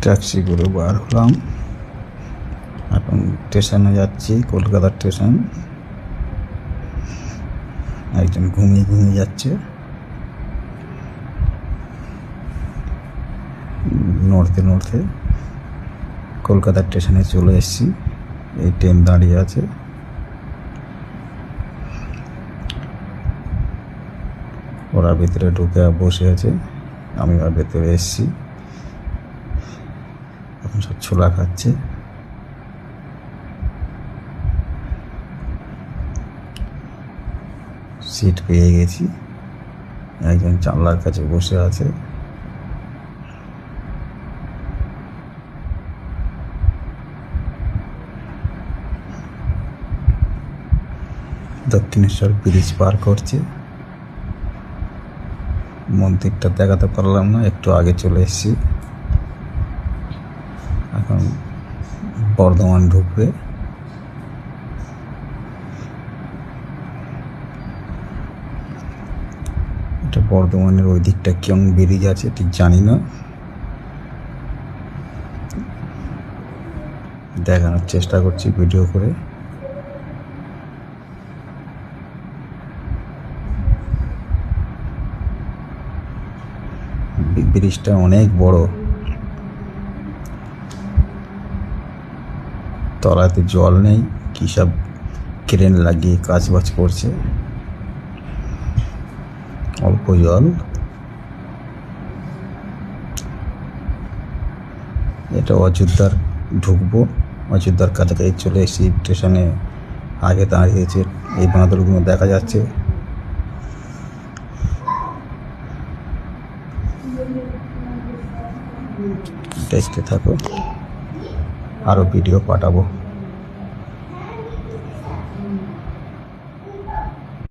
Taxi করে বার হলাম, এখন স্টেশনে যাচ্ছি, কলকাতা স্টেশন। একজন ঘুমিয়ে ঘুমিয়ে যাচ্ছে, নড়তে নড়তে কলকাতা স্টেশনে চলে এসেছি। এই ট্রেন দাঁড়িয়ে আছে, ওরা ভিতরে ঢুকে বসে আছে, আমি আর ভেতরে এসেছি। এখন সব ছোলা খাচ্ছে। সিট পেয়ে গেছি, একজন জানলার কাছে বসে আছে। দক্ষিণেশ্বর ব্রিজ পার করছে। মন্দিরটা দেখাতে পারলাম না, একটু আগে চলে এসেছি। এখন বর্ধমান ঢুকবে। এটা বর্ধমানের ওই দিকটা কেমন ব্রিজ আছে ঠিক জানি না, দেখানোর চেষ্টা করছি ভিডিও করে। ব্রিজটা অনেক বড়, তলাতে জল নেই, কি সব ক্রেন লাগিয়ে কাজ বাজ করছে, অল্প জল। এটা অযোধ্যার ঢুকবো, অযোধ্যার কাছাকাছি চলে এসেছি। স্টেশনে আগে দাঁড়িয়েছে, এই বাঁদরগুলো দেখা যাচ্ছে। দেখতে থাকো, আরো ভিডিও পাঠাবো।